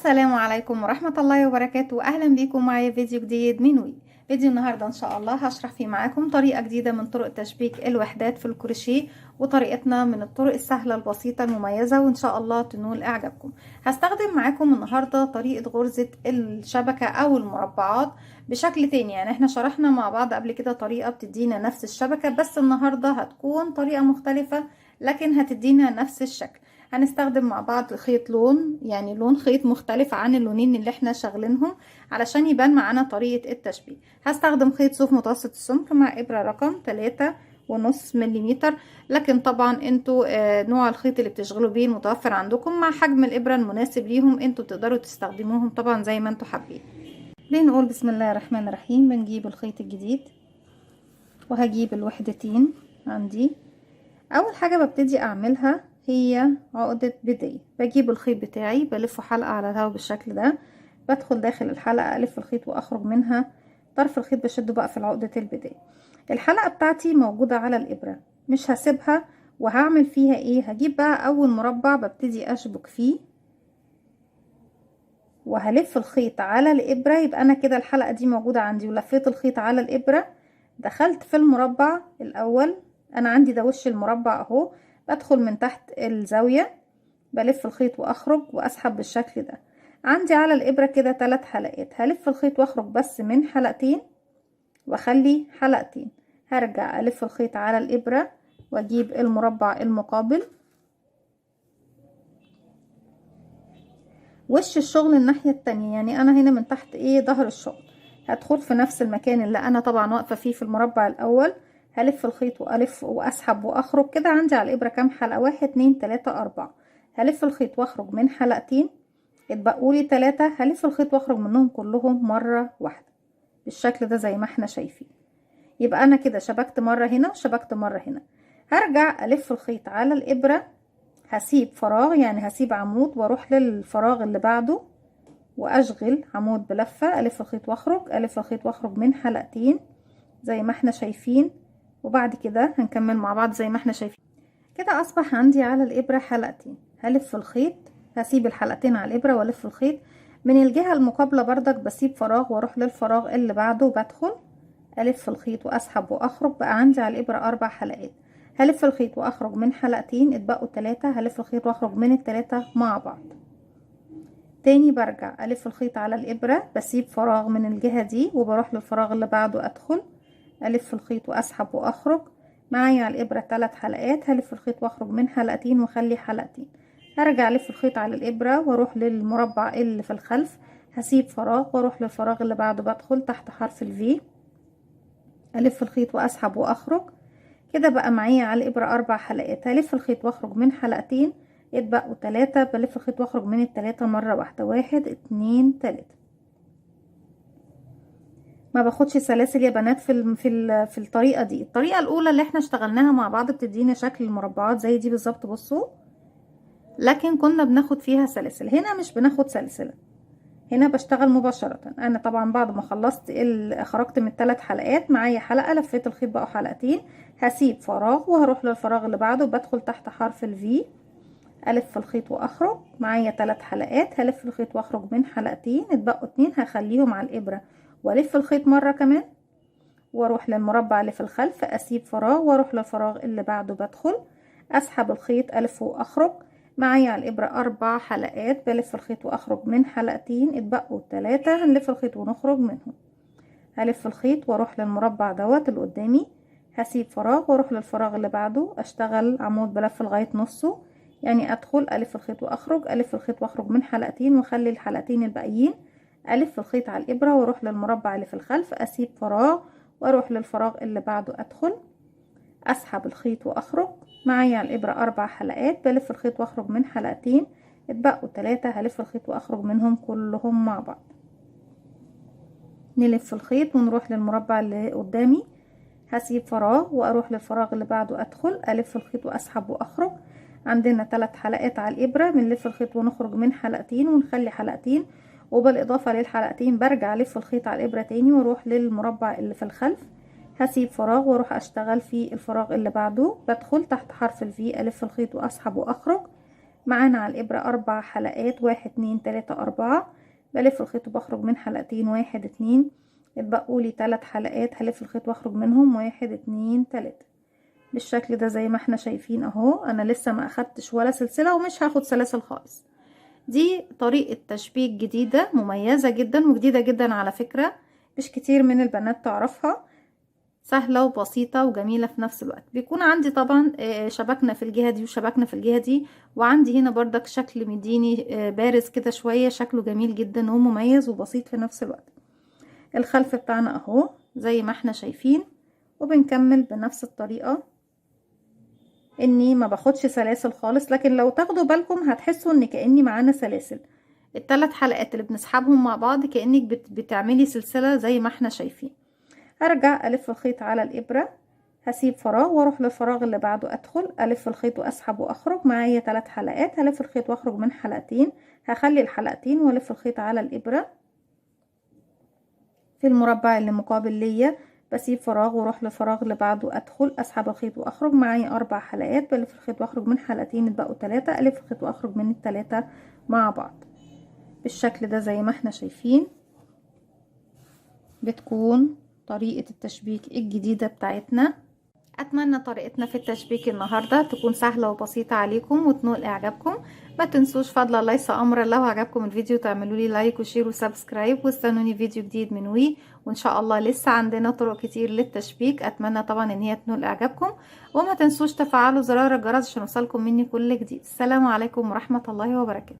السلام عليكم ورحمة الله وبركاته. أهلا بيكم معايا فيديو جديد من وي. فيديو النهاردة إن شاء الله هشرح فيه معاكم طريقة جديدة من طرق تشبيك الوحدات في الكروشيه، وطريقتنا من الطرق السهلة البسيطة المميزة، وإن شاء الله تنول إعجابكم. هستخدم معاكم النهاردة طريقة غرزة الشبكة أو المربعات بشكل تاني. يعني احنا شرحنا مع بعض قبل كده طريقة بتدينا نفس الشبكة، بس النهاردة هتكون طريقة مختلفة لكن هتدينا نفس الشكل. هنستخدم مع بعض خيط لون، يعني لون خيط مختلف عن اللونين اللي احنا شغلينهم علشان يبان معانا طريقة التشبيه. هستخدم خيط صوف متوسط السمك مع ابرة رقم 3.5 مليمتر، لكن طبعا انتوا نوع الخيط اللي بتشغلوا بيه المتوفر عندكم مع حجم الابرة المناسب ليهم انتوا تقدروا تستخدموهم طبعا زي ما انتوا حابين. بنقول بسم الله الرحمن الرحيم. بنجيب الخيط الجديد وهجيب الوحدتين عندي. اول حاجة ببتدي اعملها هي عقدة بداية. بجيب الخيط بتاعي بلفه حلقة على الهوا بالشكل ده، بدخل داخل الحلقة الف الخيط واخرج منها. طرف الخيط بشده بقى في عقدة البداية. الحلقة بتاعتي موجودة على الابرة، مش هسيبها وهعمل فيها ايه. هجيب بقى اول مربع ببتدي اشبك فيه وهلف الخيط على الابرة. يبقى انا كده الحلقة دي موجودة عندي ولفيت الخيط على الابرة، دخلت في المربع الاول. انا عندي ده وش المربع اهو. بدخل من تحت الزاوية بلف الخيط واخرج واسحب بالشكل ده. عندي على الابرة كده 3 حلقات، هلف الخيط واخرج بس من حلقتين واخلي حلقتين. هرجع الف الخيط على الابرة واجيب المربع المقابل. وش الشغل الناحية التانية، يعني انا هنا من تحت ايه ظهر الشغل. هدخل في نفس المكان اللي انا طبعا واقفة فيه في المربع الاول، هلف الخيط والف واسحب واخرج. كده عندي على الابرة كام حلقة؟ 1 2 3 4. هلف الخيط واخرج من حلقتين، اتبقوا لي 3. هلف الخيط واخرج منهم كلهم مرة واحدة بالشكل ده زي ما احنا شايفين. يبقى انا كده شبكت مرة هنا وشبكت مرة هنا. هرجع الف الخيط على الابرة، هسيب فراغ يعني هسيب عمود واروح للفراغ اللي بعده واشغل عمود بلفة. الف الخيط واخرج، الف الخيط واخرج من حلقتين زي ما احنا شايفين. وبعد كده هنكمل مع بعض زي ما احنا شايفين. كده اصبح عندي على الابرة حلقتين. هلف الخيط، هسيب الحلقتين على الابرة والف الخيط من الجهة المقابلة بردك، بسيب فراغ واروح للفراغ اللي بعده وبدخل الف الخيط واسحب واخرج. بقى عندي على الابرة 4 حلقات. هلف الخيط واخرج من حلقتين، اتبقوا 3. هلف الخيط واخرج من ال3 مع بعض. تاني برجع الف الخيط على الابرة، بسيب فراغ من الجهة دي وبروح للفراغ اللي بعده، ادخل الف الخيط واسحب واخرج. معايا على الابرة 3 حلقات. هلف الخيط واخرج من حلقتين واخلي حلقتين. هرجع الف الخيط على الابرة واروح للمربع اللي في الخلف، هسيب فراغ واروح للفراغ اللي بعده، بدخل تحت حرف الفي، الف الخيط واسحب واخرج. كده بقى معايا على الابرة 4 حلقات. هلف الخيط واخرج من حلقتين، اتبقوا 3. بلف الخيط واخرج من ال3 مرة واحدة. 1 2 3. ما باخدش سلاسل يا بنات في الطريقه دي. الطريقه الاولى اللي احنا اشتغلناها مع بعض بتدينا شكل المربعات زي دي بالظبط، بصوا، لكن كنا بناخد فيها سلاسل. هنا مش بناخد سلسله، هنا بشتغل مباشره. انا طبعا بعد ما خلصت خرجت من ال3 حلقات، معايا حلقه، لفيت الخيط بقوا حلقتين، هسيب فراغ وهروح للفراغ اللي بعده، بدخل تحت حرف الفي، الف الخيط واخرج. معايا 3 حلقات. هلف الخيط واخرج من حلقتين، اتبقوا 2. هخليهم على الابره والف الخيط مره كمان واروح للمربع اللي في الخلف، اسيب فراغ واروح للفراغ اللي بعده، بدخل اسحب الخيط الف واخرج. معايا على الابره 4 حلقات. بلف الخيط واخرج من حلقتين، اتبقوا 3. هنلف الخيط ونخرج منهم. هلف الخيط واروح للمربع دوت اللي قدامي، هسيب فراغ واروح للفراغ اللي بعده، اشتغل عمود بلف لغايه نصه، يعني ادخل الف الخيط واخرج، الف الخيط واخرج من حلقتين واخلي الحلقتين الباقيين، الف الخيط على الابره واروح للمربع اللي في الخلف، اسيب فراغ واروح للفراغ اللي بعده، ادخل اسحب الخيط واخرج. معايا على الابره 4 حلقات. بلف الخيط واخرج من حلقتين، اتبقوا 3. هلف الخيط واخرج منهم كلهم مع بعض. نلف الخيط ونروح للمربع اللي قدامي، هسيب فراغ واروح للفراغ اللي بعده، ادخل الف الخيط واسحب واخرج. عندنا 3 حلقات على الابره. بنلف الخيط ونخرج من حلقتين ونخلي حلقتين، وبالاضافه للحلقتين برجع الف الخيط على الابره تاني واروح للمربع اللي في الخلف، هسيب فراغ واروح اشتغل في الفراغ اللي بعده، بدخل تحت حرف الفي، الف الخيط واسحب واخرج. معانا على الابرة 4 حلقات، 1 2 3 4. بلف الخيط وبخرج من حلقتين، 1 2. اتبقوا لي 3 حلقات، هلف الخيط واخرج منهم 1 2 3 بالشكل ده زي ما احنا شايفين اهو. انا لسه ما اخدتش ولا سلسلة ومش هاخد سلاسل خالص. دي طريقة تشبيك جديدة مميزة جدا وجديدة جدا على فكرة، مش كتير من البنات تعرفها. سهلة وبسيطة وجميلة في نفس الوقت. بيكون عندي طبعا شبكنا في الجهة دي وشبكنا في الجهة دي، وعندي هنا بردك شكل مديني بارز كده شوية، شكله جميل جدا ومميز وبسيط في نفس الوقت. الخلف بتاعنا اهو زي ما احنا شايفين، وبنكمل بنفس الطريقة. اني ما باخدش سلاسل خالص، لكن لو تاخدوا بالكم هتحسوا ان كأني معانا سلاسل. ال3 حلقات اللي بنسحبهم مع بعض كأنك بتعملي سلسلة زي ما احنا شايفين. هرجع الف الخيط على الابرة، هسيب فراغ واروح للفراغ اللي بعده، ادخل الف الخيط واسحب واخرج. معايا 3 حلقات، هلف الخيط واخرج من حلقتين، هخلي الحلقتين والف الخيط على الابرة. في المربع اللي مقابل ليا بسيب فراغ واروح للفراغ اللي بعده، ادخل اسحب الخيط واخرج. معايا 4 حلقات، بلف الخيط واخرج من حلقتين، اتبقوا 3، الف الخيط واخرج من ال3 مع بعض بالشكل ده زي ما احنا شايفين. بتكون طريقة التشبيك الجديدة بتاعتنا. اتمنى طريقتنا في التشبيك النهاردة تكون سهلة وبسيطة عليكم وتنول اعجابكم. ما تنسوش فضلا ليس امرا لو عجبكم الفيديو تعملوا لي لايك وشير وسبسكرايب، واستنوني فيديو جديد من وي. وان شاء الله لسه عندنا طرق كتير للتشبيك، اتمنى طبعا ان هي تنول اعجابكم. وما تنسوش تفعلوا زرار الجرس عشان يوصلكم مني كل جديد. السلام عليكم ورحمة الله وبركاته.